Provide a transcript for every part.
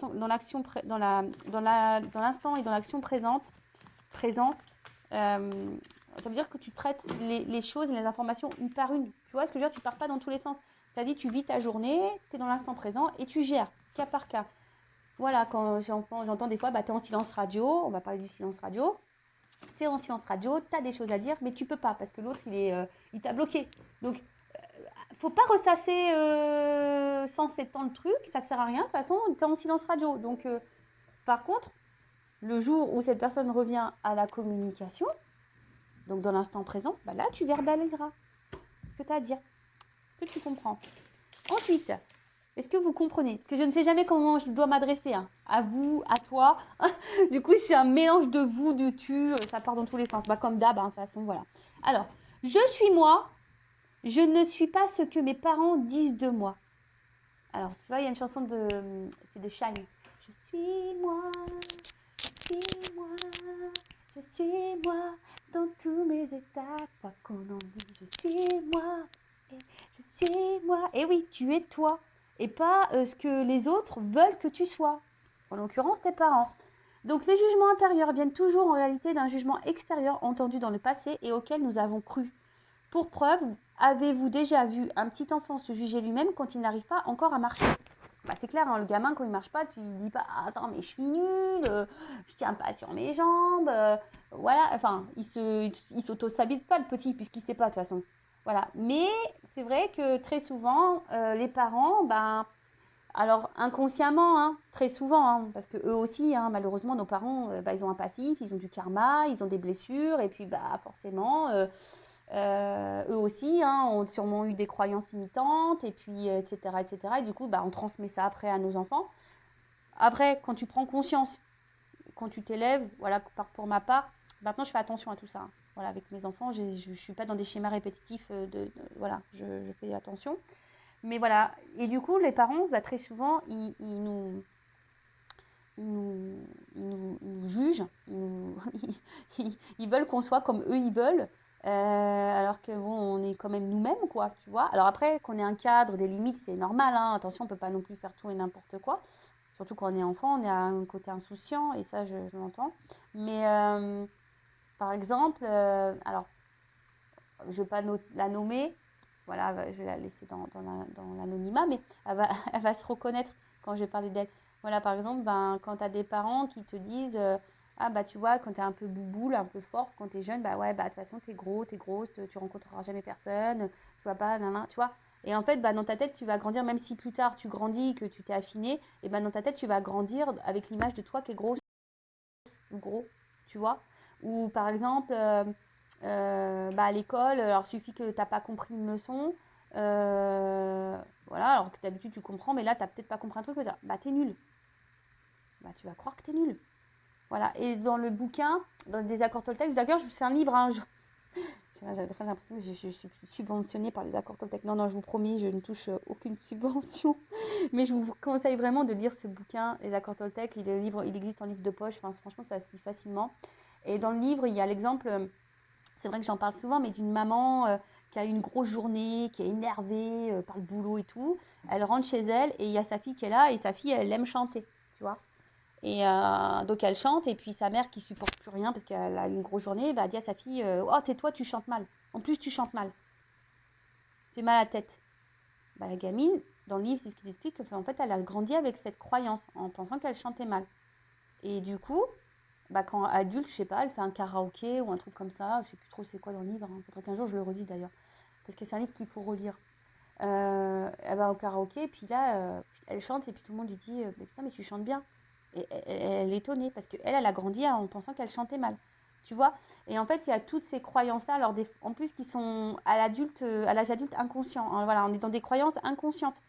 dans l'instant et dans l'action présent, ça veut dire que tu traites les choses et les informations une par une. Tu vois ce que je veux dire? Tu pars pas dans tous les sens. Tu as dit, tu vis ta journée, tu es dans l'instant présent et tu gères, cas par cas. Voilà, quand j'entends des fois, tu es en silence radio, on va parler du silence radio. Tu es en silence radio, tu as des choses à dire, mais tu peux pas parce que l'autre, il t'a bloqué. Donc, faut pas ressasser sans 7 ans le truc, ça sert à rien. De toute façon, tu es en silence radio. Donc, par contre, le jour où cette personne revient à la communication, donc dans l'instant présent, là, tu verbaliseras ce que tu as à dire. Est-ce que tu comprends? Ensuite, est-ce que vous comprenez? Parce que je ne sais jamais comment je dois m'adresser. À vous, à toi. Du coup, c'est un mélange de vous, de tu. Ça part dans tous les sens. Comme d'hab, de toute façon, voilà. Alors, je suis moi. Je ne suis pas ce que mes parents disent de moi. Alors, tu vois, il y a une chanson c'est de Shine. Je suis moi. Je suis moi. Je suis moi. Dans tous mes états. Quoi qu'on en dise, je suis moi. Et je suis moi. Et oui, tu es toi. Et pas ce que les autres veulent que tu sois. En l'occurrence, tes parents. Donc, les jugements intérieurs viennent toujours en réalité d'un jugement extérieur entendu dans le passé et auquel nous avons cru. Pour preuve, avez-vous déjà vu un petit enfant se juger lui-même quand il n'arrive pas encore à marcher? C'est clair, le gamin, quand il marche pas, tu lui dis pas « Attends, mais je suis nul, je tiens pas sur mes jambes. » Voilà, enfin, il s'auto-sabite pas, le petit, puisqu'il sait pas, de toute façon. Voilà. Mais c'est vrai que très souvent, les parents, alors inconsciemment, très souvent, parce que eux aussi, malheureusement, nos parents, ils ont un passif, ils ont du karma, ils ont des blessures, et puis forcément, eux aussi ont sûrement eu des croyances imitantes, et puis etc., etc. Et du coup, on transmet ça après à nos enfants. Après, quand tu prends conscience, quand tu t'élèves, voilà, pour ma part, maintenant je fais attention à tout ça. Voilà, avec mes enfants, je ne suis pas dans des schémas répétitifs, voilà, je fais attention. Mais voilà, et du coup, les parents, très souvent, ils nous jugent, ils veulent qu'on soit comme eux ils veulent, alors que on est quand même nous-mêmes, quoi, tu vois. Alors après, qu'on ait un cadre, des limites, c'est normal, attention, on peut pas non plus faire tout et n'importe quoi. Surtout quand on est enfant, on est à un côté insouciant, et ça, je l'entends. Mais, par exemple, alors, je ne vais pas la nommer, voilà, je vais la laisser dans l'anonymat, mais elle va se reconnaître quand je vais parler d'elle. Voilà, par exemple, quand tu as des parents qui te disent tu vois, quand tu es un peu bouboule, un peu fort, quand tu es jeune, de toute façon, tu es gros, tu es grosse, tu rencontreras jamais personne, tu vois pas, tu vois. Et en fait, dans ta tête, tu vas grandir, même si plus tard tu grandis, que tu t'es affiné, et dans ta tête, tu vas grandir avec l'image de toi qui est grosse ou gros, tu vois. Ou par exemple, à l'école, alors il suffit que tu n'as pas compris une leçon, voilà, alors que d'habitude tu comprends, mais là, tu n'as peut-être pas compris un truc, t'es nul. Tu vas croire que tu es nul. Voilà, et dans le bouquin, dans les accords Toltec, d'ailleurs, c'est un livre, j'avais très l'impression que je suis subventionnée par les accords Toltec. Non, je vous promets, je ne touche aucune subvention. Mais je vous conseille vraiment de lire ce bouquin, les accords Toltec. Il existe en livre de poche. Enfin, franchement, ça se lit facilement. Et dans le livre, il y a l'exemple, c'est vrai que j'en parle souvent, mais d'une maman qui a eu une grosse journée, qui est énervée par le boulot et tout. Elle rentre chez elle et il y a sa fille qui est là et sa fille, elle aime chanter, tu vois. Et donc elle chante et puis sa mère qui supporte plus rien parce qu'elle a une grosse journée va dire à sa fille oh tais-toi, tu chantes mal. En plus tu chantes mal. Tu fais mal à la tête. La gamine dans le livre c'est ce qu'il explique en fait elle a grandi avec cette croyance en pensant qu'elle chantait mal. Et du coup quand adulte je sais pas elle fait un karaoké ou un truc comme ça, je sais plus trop c'est quoi dans le livre. Faudrait qu'un jour je le redise d'ailleurs parce que c'est un livre qu'il faut relire. Elle va au karaoké et puis là elle chante et puis tout le monde lui dit mais putain mais tu chantes bien. Et elle est étonnée parce qu'elle a grandi en pensant qu'elle chantait mal, tu vois. Et en fait, il y a toutes ces croyances-là, alors en plus qui sont à l'âge adulte inconscient. Voilà, on est dans des croyances inconscientes.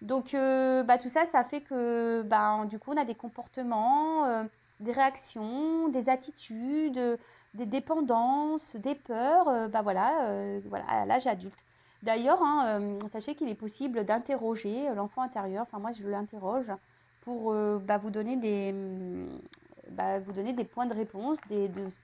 Donc, tout ça, ça fait que, du coup, on a des comportements, des réactions, des attitudes, des dépendances, des peurs, voilà, à l'âge adulte. D'ailleurs, sachez qu'il est possible d'interroger l'enfant intérieur. Enfin, moi, je l'interroge pour vous donner des points de réponse,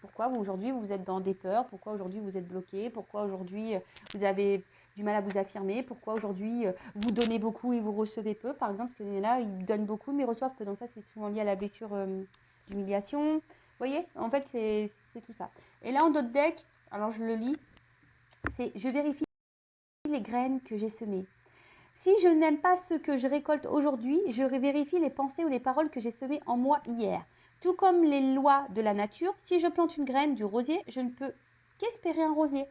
pourquoi aujourd'hui vous êtes dans des peurs, pourquoi aujourd'hui vous êtes bloqué, pourquoi aujourd'hui vous avez du mal à vous affirmer. Pourquoi aujourd'hui, vous donnez beaucoup et vous recevez peu, par exemple, parce qu'il y en a, ils donnent beaucoup mais reçoivent peu. Donc ça, c'est souvent lié à la blessure d'humiliation. Vous voyez, en fait, c'est tout ça. Et là, en d'autres deck, alors je le lis, c'est « Je vérifie les graines que j'ai semées. Si je n'aime pas ce que je récolte aujourd'hui, je vérifie les pensées ou les paroles que j'ai semées en moi hier. Tout comme les lois de la nature, si je plante une graine du rosier, je ne peux qu'espérer un rosier. »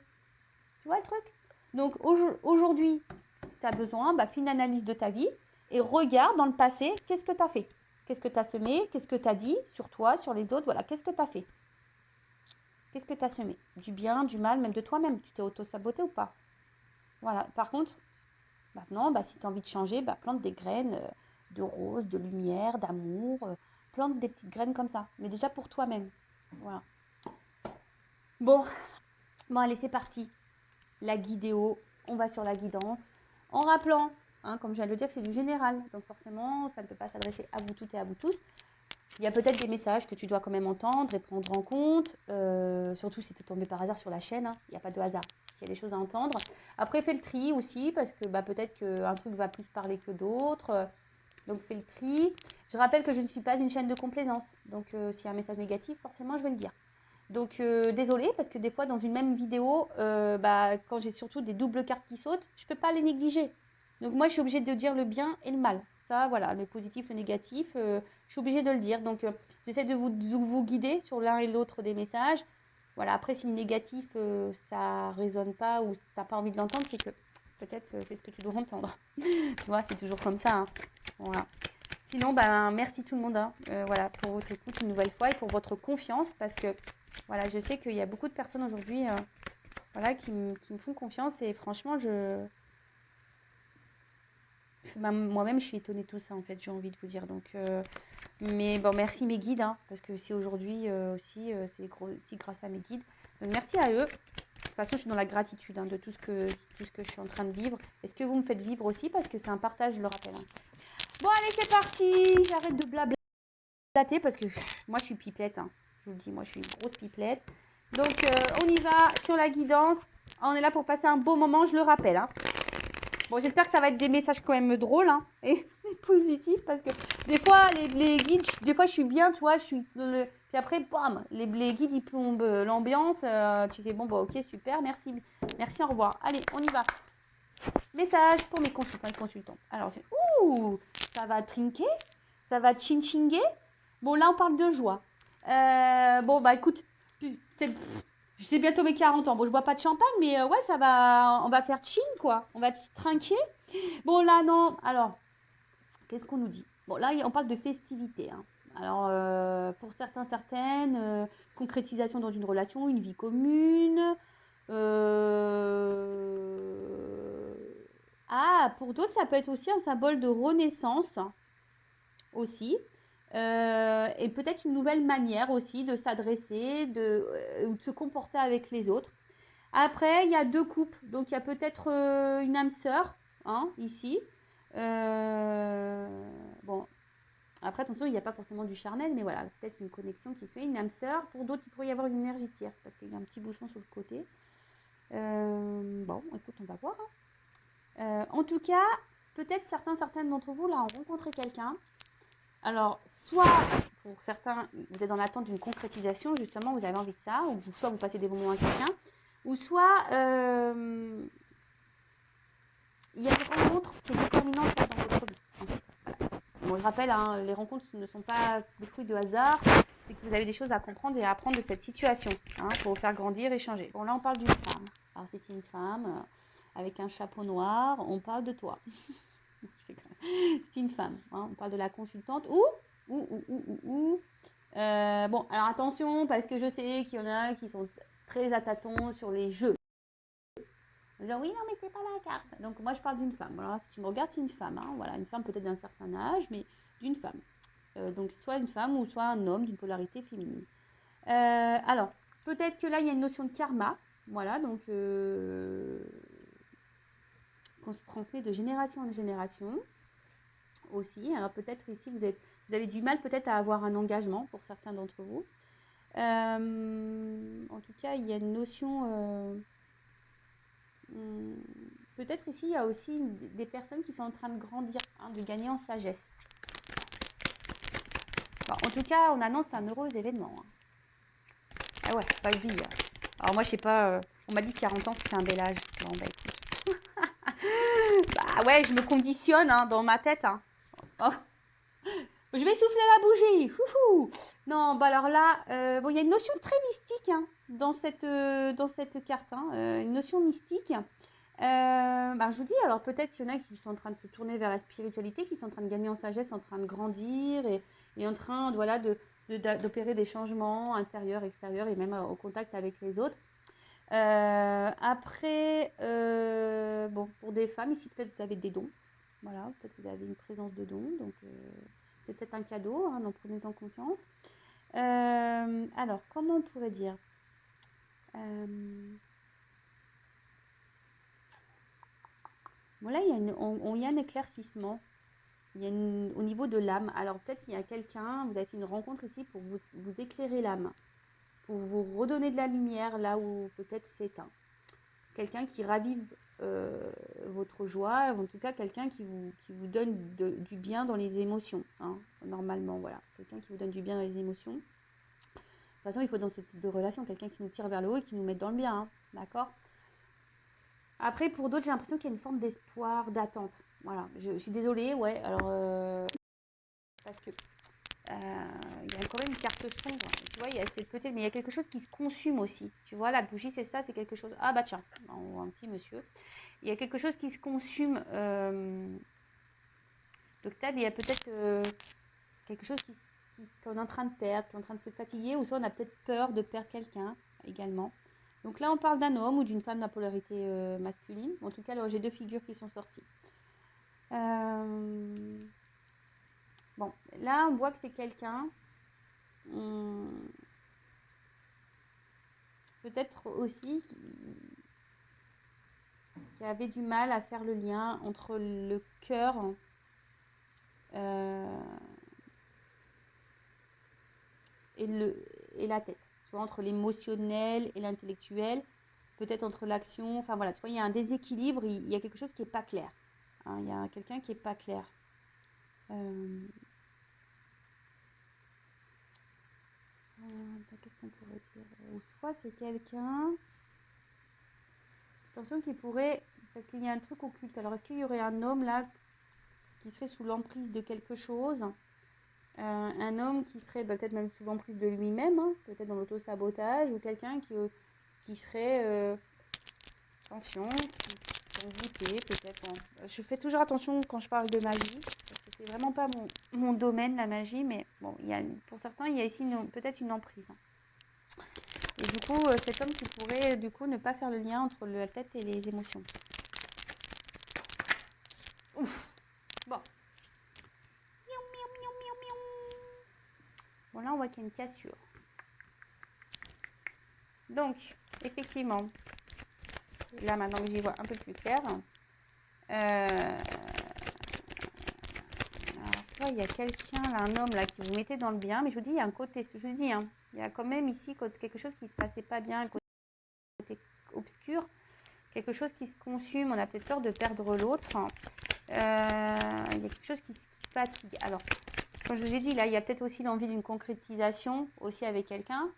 Tu vois le truc? Donc aujourd'hui, si tu as besoin, fais une analyse de ta vie et regarde dans le passé, qu'est-ce que tu as fait? Qu'est-ce que tu as semé? Qu'est-ce que tu as dit sur toi, sur les autres? Voilà, qu'est-ce que tu as fait? Qu'est-ce que tu as semé? Du bien, du mal, même de toi-même. Tu t'es auto-saboté ou pas? Voilà. Par contre, maintenant, si tu as envie de changer, plante des graines de rose, de lumière, d'amour. Plante des petites graines comme ça. Mais déjà pour toi-même. Voilà. Bon, allez, c'est parti. La guidéo, on va sur la guidance. En rappelant, comme je viens de le dire, que c'est du général. Donc forcément, ça ne peut pas s'adresser à vous toutes et à vous tous. Il y a peut-être des messages que tu dois quand même entendre et prendre en compte. Surtout si tu es tombé par hasard sur la chaîne. Il n'y a pas de hasard. Il y a des choses à entendre. Après, fais le tri aussi, parce que peut-être qu'un truc va plus parler que d'autres. Donc, fais le tri. Je rappelle que je ne suis pas une chaîne de complaisance. Donc, s'il y a un message négatif, forcément, je vais le dire. Donc, désolée, parce que des fois, dans une même vidéo, quand j'ai surtout des doubles cartes qui sautent, je ne peux pas les négliger. Donc, moi, je suis obligée de dire le bien et le mal. Ça, voilà, le positif, le négatif, je suis obligée de le dire. Donc, j'essaie de vous guider sur l'un et l'autre des messages. Voilà, après, si le négatif, ça ne résonne pas ou tu n'as pas envie de l'entendre, c'est que peut-être c'est ce que tu dois entendre. Tu vois, c'est toujours comme ça. Voilà. Sinon, merci tout le monde voilà, pour votre écoute une nouvelle fois et pour votre confiance, parce que voilà, je sais qu'il y a beaucoup de personnes aujourd'hui voilà, qui me font confiance et franchement, moi-même, je suis étonnée de tout ça, en fait, j'ai envie de vous dire. Donc, mais bon, merci mes guides, parce que si aujourd'hui aussi, c'est aussi grâce à mes guides. Donc, merci à eux. De toute façon, je suis dans la gratitude de tout ce que je suis en train de vivre. Est-ce que vous me faites vivre aussi? Parce que c'est un partage, je le rappelle. Bon, allez, c'est parti. J'arrête de blablater parce que moi, je suis pipelette. Je vous le dis, moi, je suis une grosse pipelette. Donc, on y va sur la guidance. On est là pour passer un beau moment, je le rappelle. Bon, j'espère que ça va être des messages quand même drôles et positifs, parce que des fois, les guides, des fois, je suis bien, tu vois, puis après, bam, les guides, ils plombent l'ambiance. Tu fais, bon, ok, super, merci, au revoir. Allez, on y va. Message pour mes consultants et consultantes. Alors, ça va trinquer, ça va chinchinguer. Bon, là, on parle de joie. Écoute, j'ai bientôt mes 40 ans. Bon, je bois pas de champagne, mais ouais, ça va, on va faire chin, quoi. On va trinquer. Bon, là, non. Alors, qu'est-ce qu'on nous dit? Bon, là, on parle de festivité. Alors, pour certains, certaines, concrétisation dans une relation, une vie commune. Pour d'autres, ça peut être aussi un symbole de renaissance aussi. Et peut-être une nouvelle manière aussi de s'adresser, ou de se comporter avec les autres. Après, il y a deux couples. Donc, il y a peut-être une âme sœur, ici. Bon, après, attention, il n'y a pas forcément du charnel, mais voilà, peut-être une connexion qui se fait, une âme sœur. Pour d'autres, il pourrait y avoir une énergie tierce, parce qu'il y a un petit bouchon sur le côté. Bon, écoute, on va voir. En tout cas, peut-être certaines d'entre vous, là, ont rencontré quelqu'un. Alors, soit, pour certains, vous êtes dans l'attente d'une concrétisation, justement, vous avez envie de ça, ou soit vous passez des bons moments avec quelqu'un, ou soit il y a des rencontres déterminantes dans votre vie. Voilà. Bon, je rappelle, les rencontres ne sont pas le fruit de hasard, c'est que vous avez des choses à comprendre et à apprendre de cette situation, pour vous faire grandir et changer. Bon, là, on parle d'une femme. Alors, c'est une femme avec un chapeau noir, on parle de toi. C'est une femme, on parle de la consultante bon, alors attention, parce que je sais qu'il y en a qui sont très à tâtons sur les jeux. En disant, oui, non, mais c'est pas la carte. Donc, moi, je parle d'une femme. Alors, si tu me regardes, c'est une femme. Voilà, une femme peut-être d'un certain âge, mais d'une femme. Donc, soit une femme ou soit un homme d'une polarité féminine. Alors, peut-être que là, il y a une notion de karma. Voilà, donc, qu'on se transmet de génération en génération aussi. Alors, peut-être ici, vous avez du mal peut-être à avoir un engagement pour certains d'entre vous. En tout cas, il y a une notion... peut-être ici, il y a aussi des personnes qui sont en train de grandir, hein, de gagner en sagesse. Bon, en tout cas, on annonce un heureux événement. Hein. Ah ouais, pas vie. Alors moi, je sais pas, on m'a dit que 40 ans, c'était un bel âge. Bon, bah écoute. Bah ouais, je me conditionne hein, dans ma tête. Hein. Oh. Je vais souffler la bougie. Fouhou. Non, bah alors là, bon, il y a une notion très mystique hein, dans cette carte. Hein, une notion mystique. Bah, je vous dis, alors peut-être qu'il y en a qui sont en train de se tourner vers la spiritualité, qui sont en train de gagner en sagesse, en train de grandir et en train voilà, d'opérer des changements intérieurs, extérieurs et même au contact avec les autres. Après, bon, pour des femmes, ici peut-être vous avez des dons. Voilà, peut-être vous avez une présence de dons, donc c'est peut-être un cadeau, hein, donc prenez-en conscience. Alors, comment on pourrait dire bon, là, il y a un éclaircissement. Il y a au niveau de l'âme. Alors, peut-être qu'il y a quelqu'un, vous avez fait une rencontre ici pour vous éclairer l'âme, pour vous redonner de la lumière là où peut-être c'est éteint. Quelqu'un qui ravive votre joie, en tout cas quelqu'un qui vous donne du bien dans les émotions. Hein, normalement, voilà. Quelqu'un qui vous donne du bien dans les émotions. De toute façon, il faut dans ce type de relation quelqu'un qui nous tire vers le haut et qui nous mette dans le bien. Hein, d'accord ? Après, pour d'autres, j'ai l'impression qu'il y a une forme d'espoir, d'attente. Voilà, je suis désolée, ouais, alors, parce que il y a quand même une carte sombre, tu vois, il y a peut-être, mais il y a quelque chose qui se consume aussi. Tu vois, la bougie, c'est ça, c'est quelque chose. Ah bah tiens, on voit un petit monsieur. Il y a quelque chose qui se consume. Donc, il y a peut-être quelque chose qu'on est en train de perdre, qui est en train de se fatiguer, ou soit on a peut-être peur de perdre quelqu'un également. Donc là, on parle d'un homme ou d'une femme de la polarité masculine. En tout cas, alors, j'ai deux figures qui sont sorties. Bon, là, on voit que c'est quelqu'un, peut-être aussi, qui avait du mal à faire le lien entre le cœur et la tête. Tu vois, entre l'émotionnel et l'intellectuel, peut-être entre l'action, enfin voilà, tu vois, il y a un déséquilibre, il y a quelque chose qui n'est pas clair. Hein, il y a quelqu'un qui n'est pas clair. Qu'est-ce qu'on pourrait dire? Ou soit c'est quelqu'un, attention, qui pourrait, parce qu'il y a un truc occulte. Alors, est-ce qu'il y aurait un homme là qui serait sous l'emprise de quelque chose? Un homme qui serait peut-être même sous l'emprise de lui-même, hein, peut-être dans l'auto-sabotage, ou quelqu'un qui serait, attention, qui envoûté, peut-être. Bon. Je fais toujours attention quand je parle de magie, parce que c'est vraiment pas mon domaine, la magie, mais bon, pour certains, il y a ici peut-être une emprise. Hein. Et du coup, cet homme qui pourrait du coup ne pas faire le lien entre la tête et les émotions. Ouf. Bon. Bon, là, on voit qu'il y a une cassure. Donc, effectivement, là, maintenant que j'y vois un peu plus clair, alors, soit il y a quelqu'un, là, un homme là, qui vous mettait dans le bien, mais je vous dis, il y a un côté, je vous dis, hein, il y a quand même ici quelque chose qui se passait pas bien, un côté obscur, quelque chose qui se consume, on a peut-être peur de perdre l'autre. Il y a quelque chose qui fatigue. Alors, comme je vous ai dit, là, il y a peut-être aussi l'envie d'une concrétisation aussi avec quelqu'un.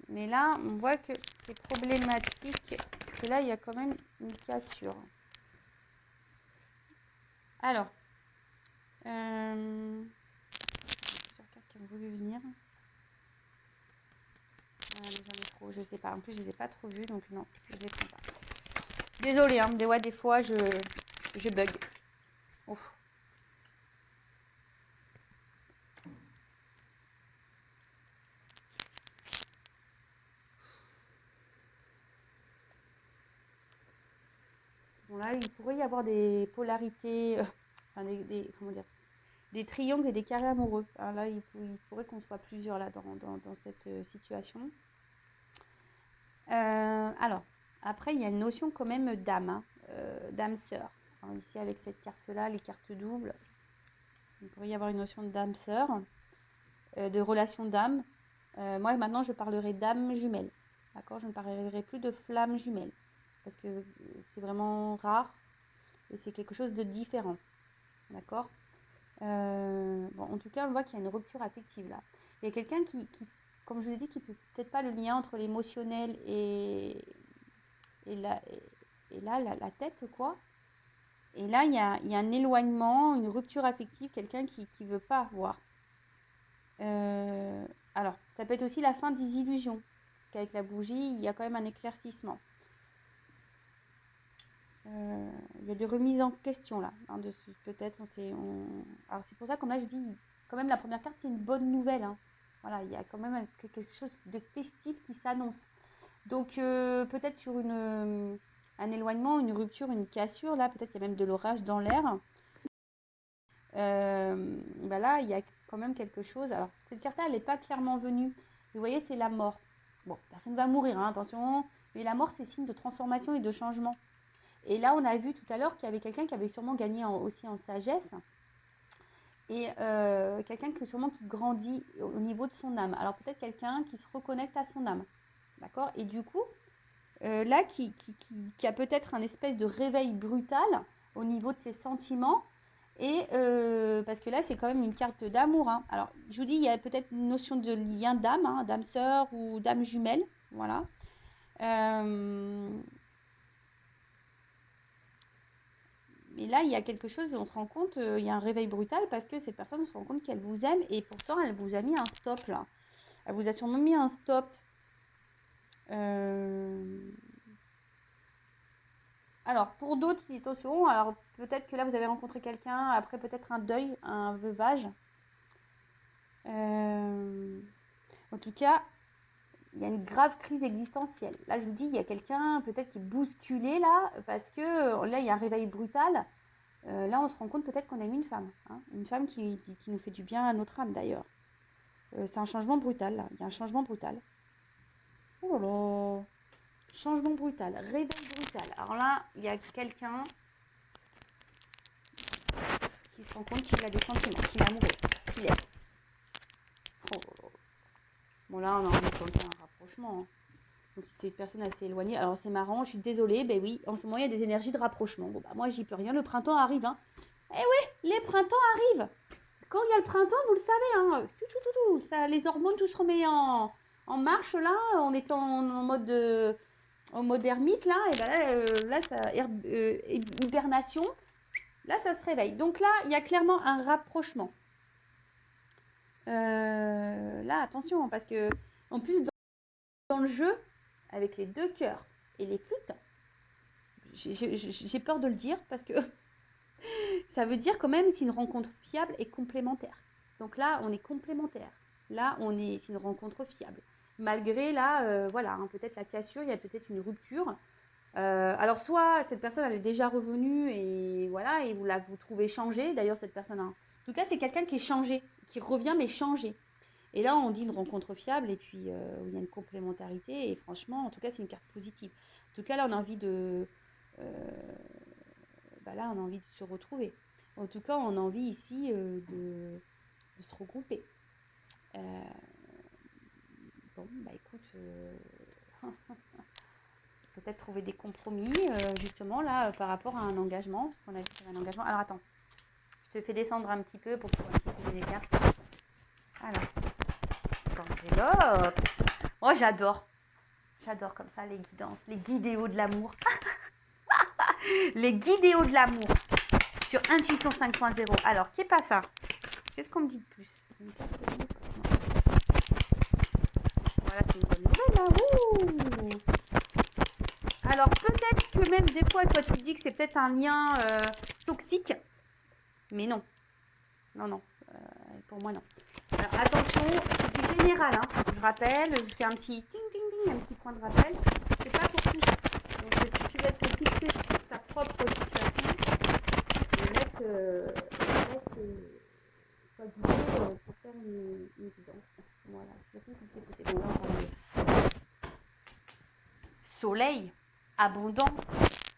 Mais là, on voit que c'est problématique. Parce que là, il y a quand même une cassure. Alors, plusieurs cartes qui ont voulu venir. J'en ai trop, je sais pas. En plus, je les ai pas trop vues, donc non, je les prends pas. Désolée, hein, des fois, je bug. Ouf. Bon, là, il pourrait y avoir des polarités, enfin, comment dire, des triangles et des carrés amoureux. Alors là, il pourrait qu'on soit plusieurs là dans cette situation. Alors, après, il y a une notion quand même d'âme, hein, d'âme sœur. Alors, ici, avec cette carte-là, les cartes doubles, il pourrait y avoir une notion d'âme sœur, de relation d'âme. Moi, maintenant, je parlerai d'âme jumelle. D'accord? Je ne parlerai plus de flamme jumelle. parce que c'est vraiment rare et c'est quelque chose de différent. D'accord. Bon, en tout cas, on voit qu'il y a une rupture affective là. Il y a quelqu'un comme je vous ai dit, qui peut peut-être pas le lien entre l'émotionnel et là, la tête, quoi. Et là, il y a un éloignement, une rupture affective, quelqu'un qui ne veut pas voir. Alors, ça peut être aussi la fin des illusions. Parce qu'avec la bougie, il y a quand même un éclaircissement. Il y a des remises en question là, hein, dessus. Peut-être, alors c'est pour ça, comme là je dis, quand même la première carte, c'est une bonne nouvelle. Hein. Voilà, il y a quand même quelque chose de festif qui s'annonce. Donc, peut-être sur un éloignement, une rupture, une cassure, là, peut-être il y a même de l'orage dans l'air. Là, il y a quand même quelque chose. Alors, cette carte-là, elle n'est pas clairement venue. Vous voyez, c'est la mort. Bon, personne ne va mourir, hein, attention. Mais la mort, c'est signe de transformation et de changement. Et là, on a vu tout à l'heure qu'il y avait quelqu'un qui avait sûrement gagné aussi en sagesse. Et quelqu'un qui grandit au niveau de son âme. Alors, peut-être quelqu'un qui se reconnecte à son âme. D'accord. Et du coup, là, qui a peut-être un espèce de réveil brutal au niveau de ses sentiments. Et parce que là, c'est quand même une carte d'amour. Hein. Alors, je vous dis, il y a peut-être une notion de lien d'âme, hein, d'âme sœur ou d'âme jumelle. Voilà. Mais là, il y a quelque chose, on se rend compte, il y a un réveil brutal parce que cette personne se rend compte qu'elle vous aime et pourtant, elle vous a mis un stop là. Elle vous a sûrement mis un stop. Alors, pour d'autres, attention, alors peut-être que là, vous avez rencontré quelqu'un, après peut-être un deuil, un veuvage. En tout cas, il y a une grave crise existentielle. Là, je vous dis, il y a quelqu'un peut-être qui est bousculé là, parce que là, il y a un réveil brutal. Là, on se rend compte peut-être qu'on aime une femme. Hein, une femme qui nous fait du bien à notre âme d'ailleurs. C'est un changement brutal là. Il y a un changement brutal. Oh là là. Changement brutal, réveil brutal. Alors là, il y a quelqu'un qui se rend compte qu'il a des sentiments, qu'il est amoureux, qu'il est. Oh là là. Bon là, on a envie de tenter un rapprochement. Hein. Donc si c'est une personne assez éloignée, alors c'est marrant, je suis désolée, ben oui, en ce moment il y a des énergies de rapprochement. Bon bah moi j'y peux rien, le printemps arrive. Hein. Eh oui, les printemps arrivent. Quand il y a le printemps, vous le savez, hein, ça, les hormones, tout se remet en marche là, on est en mode ermite là, et ben là ça, hibernation, là ça se réveille. Donc là, il y a clairement un rapprochement. Là, attention, parce que en plus dans le jeu, avec les deux cœurs et les flûtes, j'ai peur de le dire parce que ça veut dire quand même c'est une rencontre fiable et complémentaire. Donc là, on est complémentaire. Là, c'est une rencontre fiable. Malgré là, voilà, hein, peut-être la cassure, il y a peut-être une rupture. Alors soit cette personne elle est déjà revenue et voilà et vous trouvez changé. D'ailleurs cette personne, hein, en tout cas c'est quelqu'un qui est changé, qui revient mais changé. Et là on dit une rencontre fiable et puis où il y a une complémentarité et franchement en tout cas c'est une carte positive. En tout cas là on a envie de là on a envie de se retrouver. En tout cas on a envie ici de se regrouper. Bon bah écoute. Peut-être trouver des compromis, justement, là, par rapport à un engagement, parce qu'on a vu qu'il y avait un engagement. Alors, attends, je te fais descendre un petit peu pour pouvoir utiliser les cartes. Voilà. Enveloppe. Oh, j'adore. J'adore comme ça, les guidances, les guidéos de l'amour. Les guidéos de l'amour sur Intuition 5.0. Alors, qu'est pas ça? Qu'est-ce qu'on me dit de plus? Voilà, c'est une bonne nouvelle, là. Ouh. Alors peut-être que même des fois, toi tu te dis que c'est peut-être un lien toxique, mais non. Non, pour moi non. Alors attention, c'est du général, hein. Je rappelle, je fais un petit ting ting ting, un petit point de rappel. C'est pas pour tous. Donc si tu veux être fixé sur ta propre situation, et laisse soit guidé pour faire une guidance. Voilà, c'est bon, là on parle de soleil abondant.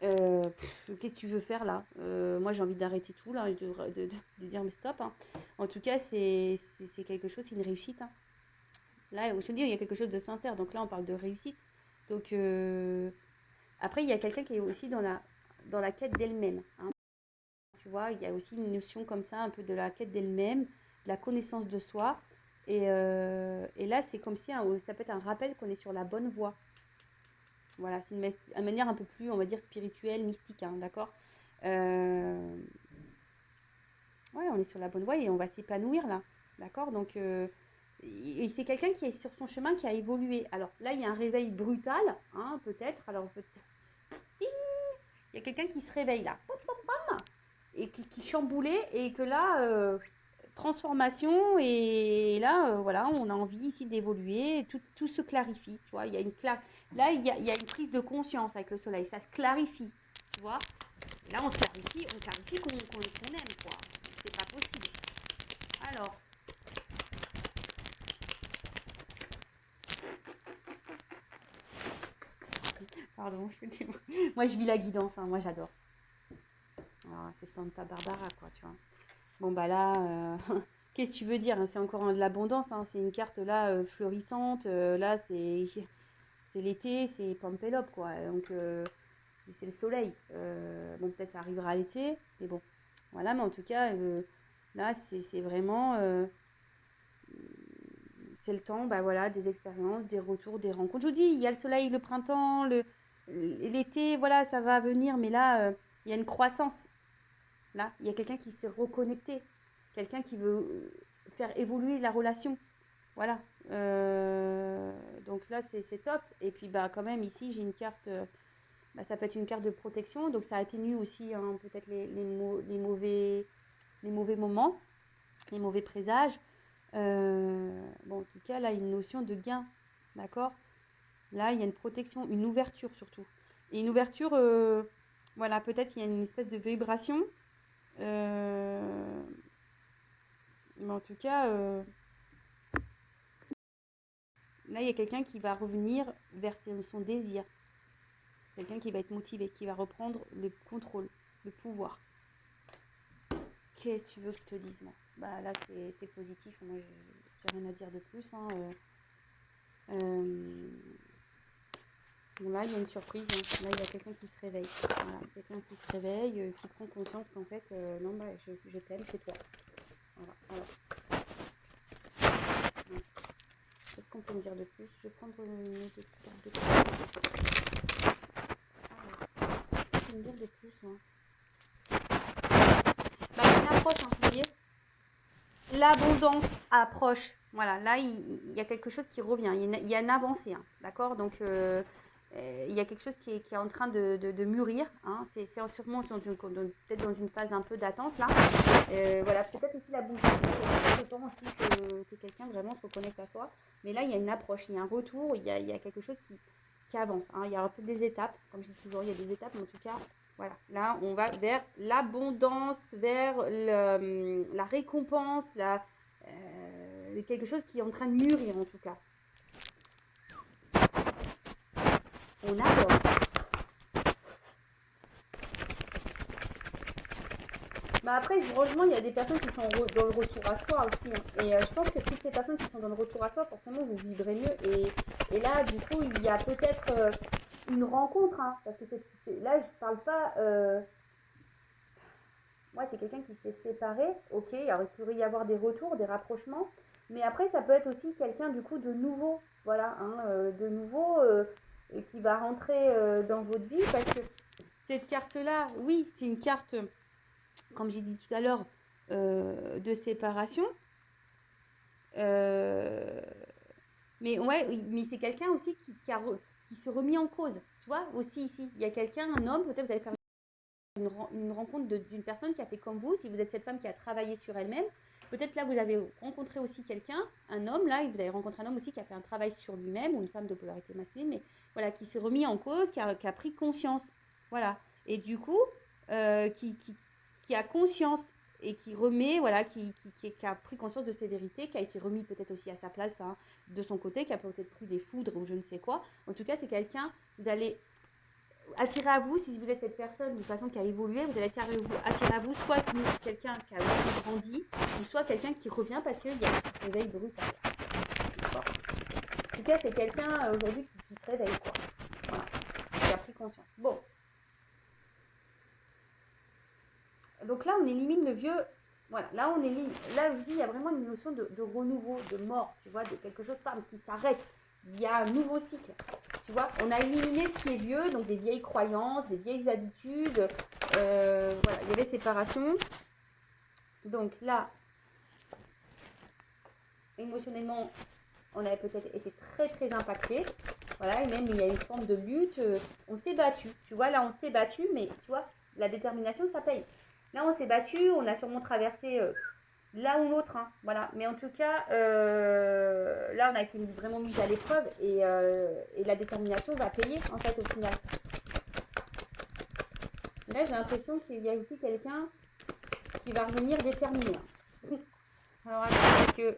Qu'est-ce que tu veux faire là? Moi j'ai envie d'arrêter tout là, de dire mais stop. Hein. En tout cas c'est quelque chose, c'est une réussite. Hein. Là je veux dire il y a quelque chose de sincère, donc là on parle de réussite. Donc Après, il y a quelqu'un qui est aussi dans la quête d'elle-même. Hein. Tu vois, il y a aussi une notion comme ça, un peu de la quête d'elle-même, de la connaissance de soi. Et là, c'est comme si ça peut être un rappel qu'on est sur la bonne voie. Voilà, c'est une manière un peu plus, on va dire, spirituelle, mystique, hein, d'accord. Ouais, on est sur la bonne voie et on va s'épanouir là, d'accord. Donc, et c'est quelqu'un qui est sur son chemin, qui a évolué. Alors là, il y a un réveil brutal, hein, peut-être. Alors, il y a quelqu'un qui se réveille là, et qui chamboulait, et que là, transformation, et là, voilà, on a envie ici d'évoluer, tout se clarifie, tu vois. Là, il y a une prise de conscience avec le soleil, ça se clarifie, tu vois. Et là, on clarifie qu'on aime, quoi. C'est pas possible. Alors, pardon, moi je vis la guidance, hein, moi j'adore. Alors, c'est Santa Barbara, quoi, tu vois. Bon, bah là, qu'est-ce que tu veux dire, hein, c'est encore de l'abondance, hein, c'est une carte là fleurissante, là c'est l'été, c'est Pampelope, quoi. Donc, c'est le soleil. Bon, peut-être ça arrivera à l'été, mais bon. Voilà, mais en tout cas, là, c'est vraiment. C'est le temps, bah voilà, des expériences, des retours, des rencontres. Je vous dis, il y a le soleil, le printemps, l'été, voilà, ça va venir, mais là, il y a une croissance. Là, il y a quelqu'un qui s'est reconnecté, quelqu'un qui veut faire évoluer la relation. Voilà. Donc là, c'est top. Et puis, bah, quand même, ici, j'ai une carte, bah, ça peut être une carte de protection, donc ça atténue aussi hein, peut-être les mauvais moments, les mauvais présages. Bon, en tout cas, là, une notion de gain, d'accord. Là, il y a une protection, une ouverture surtout. Et une ouverture, voilà, peut-être il y a une espèce de vibration. Mais en tout cas, là, il y a quelqu'un qui va revenir vers son désir. Quelqu'un qui va être motivé, qui va reprendre le contrôle, le pouvoir. Qu'est-ce que tu veux que je te dise, moi? Bah là, c'est positif. Moi, j'ai rien à dire de plus. Hein. Bon, là, il y a une surprise. Hein. Là, il y a quelqu'un qui se réveille. Voilà, quelqu'un qui se réveille, qui prend conscience qu'en fait, non, bah, je t'aime, c'est toi. Voilà, voilà. Qu'est-ce qu'on peut me dire de plus? Je vais prendre une autre carte de plus. Qu'est-ce qu'on peut me dire de plus, moi? Bah, c'est une approche, hein, vous voyez. L'abondance approche. Voilà, là, il y a quelque chose qui revient. Il y a une avancée, hein, d'accord. Donc, il y a quelque chose qui est en train de mûrir. Hein. C'est sûrement peut-être dans une phase un peu d'attente, là. Voilà, peut-être aussi la bouche. C'est autant aussi que quelqu'un vraiment se reconnecte à soi. Mais là, il y a une approche, il y a un retour, il y a quelque chose qui avance. Hein. Il y aura peut-être des étapes. Comme je dis toujours, il y a des étapes, mais en tout cas, voilà, là, on va vers l'abondance, vers la récompense, quelque chose qui est en train de mûrir, en tout cas. On adore. Bah après, heureusement, il y a des personnes qui sont dans le retour à soi aussi. Hein. Et je pense que toutes ces personnes qui sont dans le retour à soi, forcément, vous vivrez mieux. Et là, du coup, il y a peut-être une rencontre. Hein, parce que là, je parle pas... Moi, c'est quelqu'un qui s'est séparé, ok, alors il pourrait y avoir des retours, des rapprochements, mais après, ça peut être aussi quelqu'un, du coup, de nouveau, voilà, hein, de nouveau, qui va rentrer dans votre vie, parce que cette carte-là, oui, c'est une carte, comme j'ai dit tout à l'heure, de séparation, mais ouais, mais c'est quelqu'un aussi qui se remet en cause, tu vois, aussi ici, il y a quelqu'un, un homme, peut-être vous allez faire une rencontre d'une personne qui a fait comme vous, si vous êtes cette femme qui a travaillé sur elle-même, peut-être là vous avez rencontré aussi quelqu'un, un homme là, et vous avez rencontré un homme aussi qui a fait un travail sur lui-même, ou une femme de polarité masculine, mais voilà, qui s'est remis en cause, qui a pris conscience, voilà, et du coup, qui a conscience et qui remet, voilà, qui a pris conscience de ses vérités, qui a été remis peut-être aussi à sa place hein, de son côté, qui a peut-être pris des foudres ou je ne sais quoi. En tout cas, c'est quelqu'un, vous allez attirer à vous, si vous êtes cette personne de façon qui a évolué, vous allez attirer à vous soit quelqu'un qui a aussi grandi, ou soit quelqu'un qui revient parce qu'il y a un réveil brutal. En tout cas, c'est quelqu'un aujourd'hui qui se réveille, quoi. Voilà. Qui a pris conscience. Bon. Donc là, on élimine le vieux. Voilà, là, on élimine. Là, je dis, il y a vraiment une notion de renouveau, de mort, tu vois, de quelque chose qui s'arrête. Il y a un nouveau cycle. Tu vois, on a éliminé ce qui est vieux, donc des vieilles croyances, des vieilles habitudes. Voilà, il y avait séparation. Donc là, émotionnellement, on avait peut-être été très très impacté. Voilà, et même il y a une forme de lutte. On s'est battu. Tu vois, là, on s'est battu, mais tu vois, la détermination, ça paye. Là, on s'est battu, on a sûrement traversé l'un ou l'autre. Hein, voilà. Mais en tout cas, là, on a été vraiment mis à l'épreuve et la détermination va payer, en fait, au final. Là, j'ai l'impression qu'il y a aussi quelqu'un qui va revenir déterminé. Alors, attends, parce que...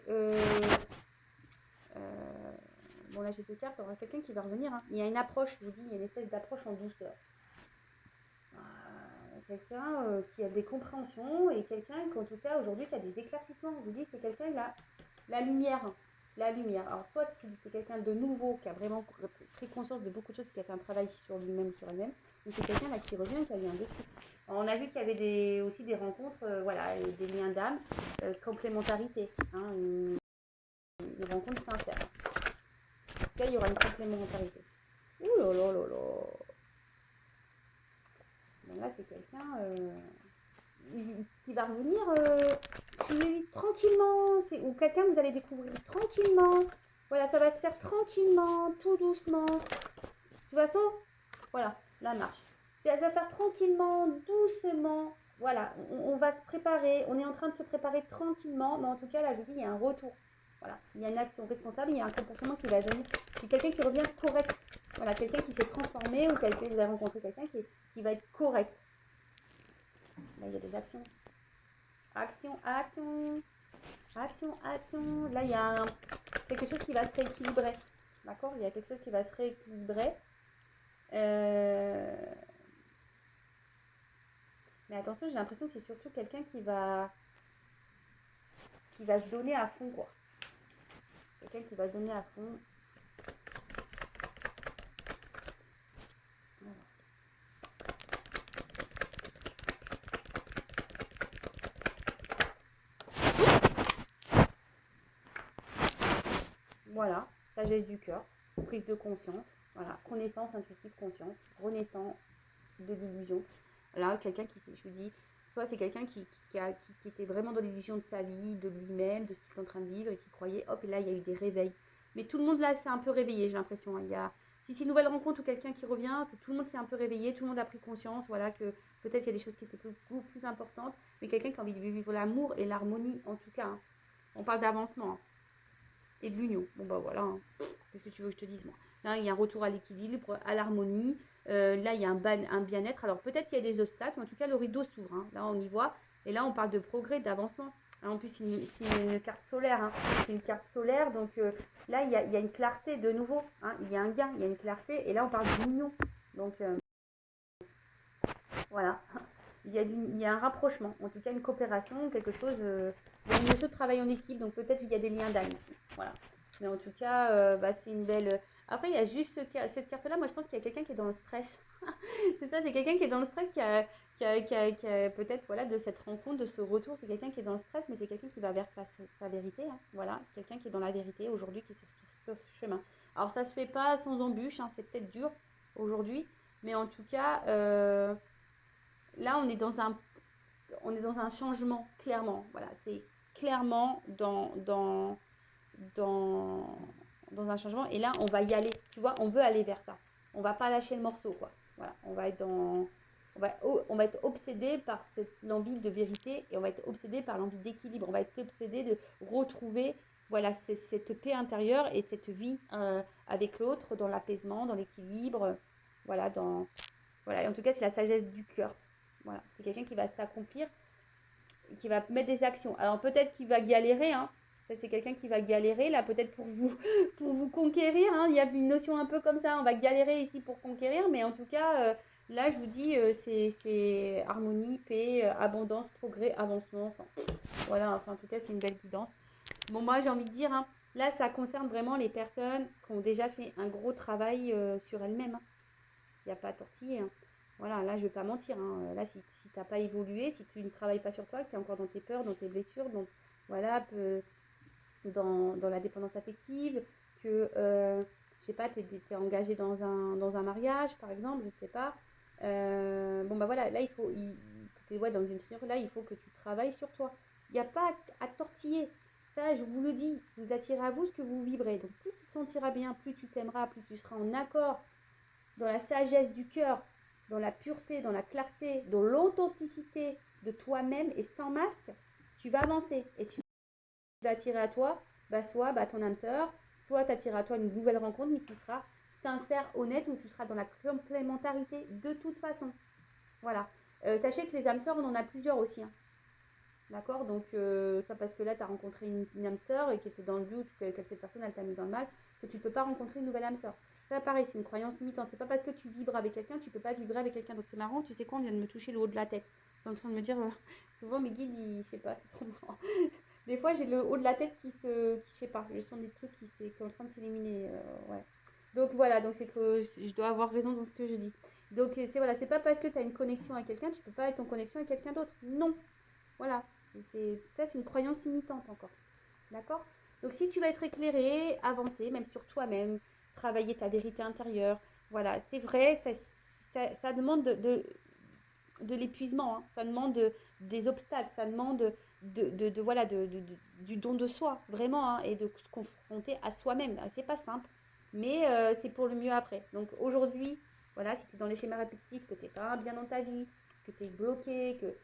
bon, là, j'ai deux cartes. Il y aura quelqu'un qui va revenir. Hein. Il y a une approche, je vous dis, il y a une espèce d'approche en douceur. Quelqu'un qui a des compréhensions et quelqu'un qu'en tout cas aujourd'hui qui a des éclaircissements. Je vous dis, c'est quelqu'un qui a la lumière. La lumière. Alors soit c'est quelqu'un de nouveau qui a vraiment pris conscience de beaucoup de choses, qui a fait un travail sur lui-même, sur elle-même, ou c'est quelqu'un là qui revient, qui a eu un déclic. On a vu qu'il y avait aussi des rencontres, voilà, et des liens d'âme, complémentarité, hein, une rencontre sincère. En tout cas, il y aura une complémentarité. Ouh là là là là. Bon, là, c'est quelqu'un qui va revenir tranquillement, ou quelqu'un que vous allez découvrir tranquillement. Voilà, ça va se faire tranquillement, tout doucement. De toute façon, voilà, la marche. Ça va faire tranquillement, doucement. Voilà, on va se préparer, on est en train de se préparer tranquillement, mais en tout cas, là, je dis, il y a un retour. Voilà, il y a une action responsable, il y a un comportement qui va venir. C'est quelqu'un qui revient correct. Voilà, quelqu'un qui s'est transformé ou quelqu'un, vous avez rencontré quelqu'un qui va être correct. Là, il y a des actions. Action, action. Action, action. Là, il y a quelque chose qui va se rééquilibrer. D'accord? Il y a quelque chose qui va se rééquilibrer. Mais attention, j'ai l'impression que c'est surtout quelqu'un qui va se donner à fond, quoi. Quelqu'un qui va se donner à fond. Voilà, sagesse du cœur, prise de conscience, voilà, connaissance, intuitive, conscience, renaissance de l'illusion. Là, quelqu'un qui, je vous dis, soit c'est quelqu'un qui était vraiment dans l'illusion de sa vie, de lui-même, de ce qu'il est en train de vivre et qui croyait, hop, et là, il y a eu des réveils. Mais tout le monde là s'est un peu réveillé, j'ai l'impression. Hein. Si c'est une nouvelle rencontre ou quelqu'un qui revient, tout le monde s'est un peu réveillé, tout le monde a pris conscience, voilà, que peut-être il y a des choses qui étaient beaucoup plus importantes, mais quelqu'un qui a envie de vivre l'amour et l'harmonie, en tout cas. Hein. On parle d'avancement. Hein. Et de l'union. Bon bah voilà, hein. Qu'est-ce que tu veux que je te dise moi? Là il y a un retour à l'équilibre, à l'harmonie, là il y a un bien-être. Alors peut-être qu'il y a des obstacles, mais en tout cas le rideau s'ouvre, hein. Là on y voit, et là on parle de progrès, d'avancement. En plus c'est une carte solaire, hein. C'est une carte solaire, donc là il y a une clarté de nouveau, hein. Il y a un gain, il y a une clarté, et là on parle d'union. Donc voilà. Il y a un rapprochement, en tout cas une coopération, quelque chose, il y a une notion de travail en équipe, donc peut-être qu'il y a des liens d'âme. Voilà. Mais en tout cas, c'est une belle... Après, il y a juste cette carte-là, moi je pense qu'il y a quelqu'un qui est dans le stress. C'est ça, c'est quelqu'un qui est dans le stress, qui a peut-être, voilà, de cette rencontre, de ce retour, c'est quelqu'un qui est dans le stress, mais c'est quelqu'un qui va vers sa vérité. Hein. Voilà, quelqu'un qui est dans la vérité aujourd'hui, qui est sur ce chemin. Alors ça se fait pas sans embûche, hein, c'est peut-être dur aujourd'hui, mais en tout cas... là, on est dans un changement, clairement. Voilà, c'est clairement dans un changement. Et là, on va y aller. Tu vois, on veut aller vers ça. On va pas lâcher le morceau, quoi. Voilà, on va être obsédé par l'envie de vérité et on va être obsédé par l'envie d'équilibre. On va être obsédé de retrouver, voilà, cette paix intérieure et cette vie avec l'autre dans l'apaisement, dans l'équilibre. Voilà, voilà. Et en tout cas, c'est la sagesse du cœur. Voilà, c'est quelqu'un qui va s'accomplir, qui va mettre des actions. Alors peut-être qu'il va galérer, hein. C'est quelqu'un qui va galérer là, peut-être pour vous conquérir. Hein. Il y a une notion un peu comme ça. On va galérer ici pour conquérir, mais en tout cas, là, je vous dis, c'est harmonie, paix, abondance, progrès, avancement. Enfin, voilà. Enfin, en tout cas, c'est une belle guidance. Bon, moi, j'ai envie de dire, hein, là, ça concerne vraiment les personnes qui ont déjà fait un gros travail sur elles-mêmes. Hein. Il n'y a pas à tortiller. Hein. Voilà, là, je ne vais pas mentir. Hein. Là, si tu n'as pas évolué, si tu ne travailles pas sur toi, que tu es encore dans tes peurs, dans tes blessures, donc voilà, dans la dépendance affective, que, je sais pas, tu es engagé dans un mariage, par exemple, je sais pas. Bon, bah voilà, là, tu es ouais, dans une figure, là, il faut que tu travailles sur toi. Il n'y a pas à tortiller. Ça, je vous le dis, vous attirez à vous ce que vous vibrez. Donc, plus tu te sentiras bien, plus tu t'aimeras, plus tu seras en accord dans la sagesse du cœur, dans la pureté, dans la clarté, dans l'authenticité de toi-même et sans masque, tu vas avancer et tu vas attirer à toi soit ton âme sœur, soit t'attirer à toi une nouvelle rencontre, mais qui sera sincère, honnête, où tu seras dans la complémentarité de toute façon. Voilà. Sachez que les âmes sœurs, on en a plusieurs aussi. Hein. D'accord. Donc, pas parce que là, tu as rencontré une âme sœur et qui était dans le doute, que cette personne, elle t'a mis dans le mal, que tu ne peux pas rencontrer une nouvelle âme sœur. Ça, pareil, c'est une croyance limitante. C'est pas parce que tu vibres avec quelqu'un, tu peux pas vibrer avec quelqu'un. Donc, c'est marrant, tu sais quoi, on vient de me toucher le haut de la tête. C'est en train de me dire, souvent, mes guides, je sais pas, c'est trop marrant. Des fois, j'ai le haut de la tête je sais pas, je sens des trucs qui sont en train de s'éliminer. Ouais. Donc, voilà, donc c'est que je dois avoir raison dans ce que je dis. Donc, voilà, c'est pas parce que tu as une connexion avec quelqu'un, tu peux pas être en connexion avec quelqu'un d'autre. Non. Voilà. Ça, c'est une croyance limitante encore. D'accord. Donc, si tu vas être éclairé, avancer, même sur toi-même, travailler ta vérité intérieure, voilà, c'est vrai, ça demande de l'épuisement, hein. Ça demande des obstacles, ça demande voilà, du don de soi, vraiment, hein, et de se confronter à soi-même. C'est pas simple, mais c'est pour le mieux après. Donc, aujourd'hui, voilà, si tu es dans les schémas répétitifs, que tu n'es pas bien dans ta vie, que tu es bloqué, que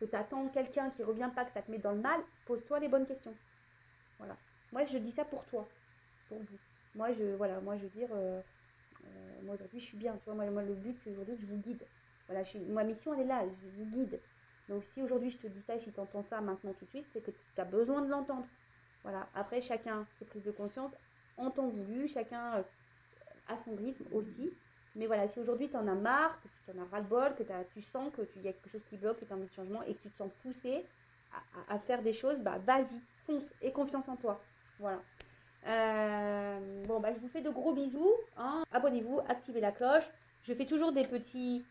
tu attends quelqu'un qui ne revient pas, que ça te met dans le mal, pose-toi les bonnes questions. Voilà. Moi, je dis ça pour toi, pour vous. Moi, je veux dire, moi, aujourd'hui, je suis bien. Tu vois, moi, le but, c'est aujourd'hui que je vous guide. Voilà, ma mission, elle est là, je vous guide. Donc, si aujourd'hui, je te dis ça et si tu entends ça maintenant tout de suite, c'est que tu as besoin de l'entendre. Voilà. Après, chacun ses prises de conscience en temps voulu, chacun à son rythme aussi. Mais voilà, si aujourd'hui tu en as marre, que tu en as ras-le-bol, que tu sens qu'il y a quelque chose qui bloque, que tu as envie de changement et que tu te sens poussé à faire des choses, bah vas-y, fonce et confiance en toi. Voilà. Bon, bah, je vous fais de gros bisous. Hein. Abonnez-vous, activez la cloche. Je fais toujours des petits,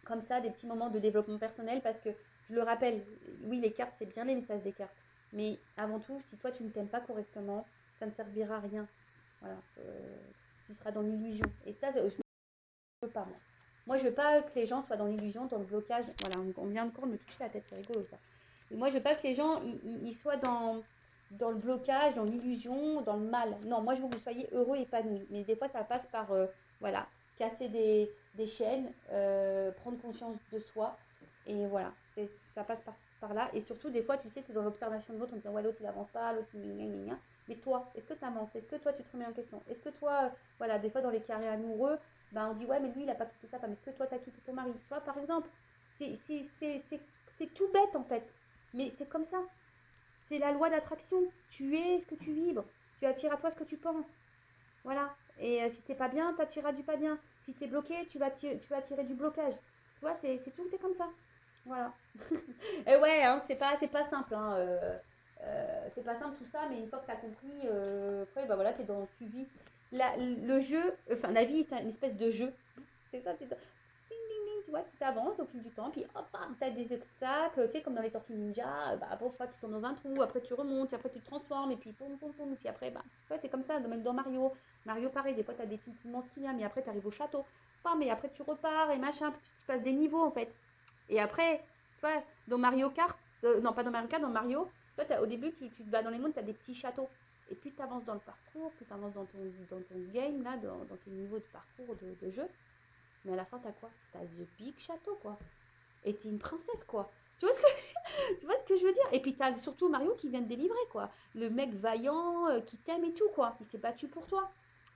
comme ça, des petits moments de développement personnel parce que, je le rappelle, oui, les cartes, c'est bien les messages des cartes. Mais avant tout, si toi, tu ne t'aimes pas correctement, ça ne servira à rien. Voilà. Tu seras dans l'illusion. Et ça, je ne veux pas, moi. Moi, je veux pas que les gens soient dans l'illusion, dans le blocage. Voilà, on vient encore de me toucher la tête, c'est rigolo ça. Et moi, je veux pas que les gens ils soient dans le blocage, dans l'illusion, dans le mal. Non, moi, je veux que vous soyez heureux, épanouis. Mais des fois, ça passe par, voilà, casser des chaînes, prendre conscience de soi. Et voilà, ça passe par là. Et surtout, des fois, tu sais, tu es dans l'observation de l'autre, en disant, ouais, l'autre, il avance pas, l'autre, il. Mais toi, est-ce que tu avances? Est-ce que toi, tu te remets en question? Est-ce que toi, voilà, des fois, dans les carrés amoureux, ben, on dit, ouais, mais lui, il a pas quitté sa femme. Est-ce que toi, tu as quitté ton mari? Tu vois, par exemple, c'est tout bête, en fait. Mais c'est comme ça. C'est la loi d'attraction. Tu es ce que tu vibres. Tu attires à toi ce que tu penses. Voilà. Et si t'es pas bien, tu attireras du pas bien. Si tu es bloqué, tu vas attirer du blocage. Tu vois, c'est tout est comme ça. Voilà. Et ouais, hein, c'est pas simple. Hein, c'est pas simple tout ça, mais une fois que tu as compris, après, bah voilà, tu vis. Le jeu, enfin, la vie est une espèce de jeu. C'est ça, tu vois, tu avances au fil du temps, puis hop, tu as des obstacles, tu sais, comme dans les tortues ninja, bah, parfois tu tombes dans un trou, après tu remontes, après tu te transformes, et puis poum, poum, poum, et puis après, bah, ouais, c'est comme ça, même dans Mario. Mario, pareil, des fois tu as des petites immenses qui viennent, mais après tu arrives au château, mais après tu repars, et machin, tu passes des niveaux en fait. Et après, tu vois, dans Mario Kart, non, pas dans Mario Kart, dans Mario, au début, tu vas dans les mondes, tu as des petits châteaux. Et plus tu avances dans le parcours, plus tu avances dans ton game, là, dans tes niveaux de parcours de jeu. Mais à la fin, t'as quoi? T'as The Big Château, quoi. Et t'es une princesse, quoi. Tu vois tu vois ce que je veux dire? Et puis t'as surtout Mario qui vient de délivrer, quoi. Le mec vaillant, qui t'aime et tout, quoi. Il s'est battu pour toi.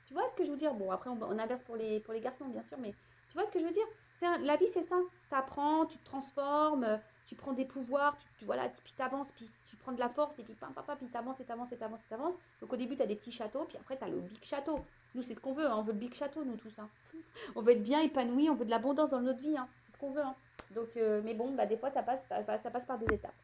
Tu vois ce que je veux dire? Bon, après, on inverse pour les garçons, bien sûr, mais tu vois ce que je veux dire? La vie, c'est ça. T'apprends, tu te transformes, tu prends des pouvoirs, voilà, puis t'avances, puis tu prends de la force, et puis papa, puis t'avances, et t'avances, et t'avances, et t'avances. Donc au début, t'as des petits châteaux, puis après, t'as le big château. Nous, c'est ce qu'on veut, hein, on veut le big château, nous, tous, hein. On veut être bien épanoui, on veut de l'abondance dans notre vie, hein. C'est ce qu'on veut, hein. Donc, mais bon, bah, des fois, ça passe par des étapes.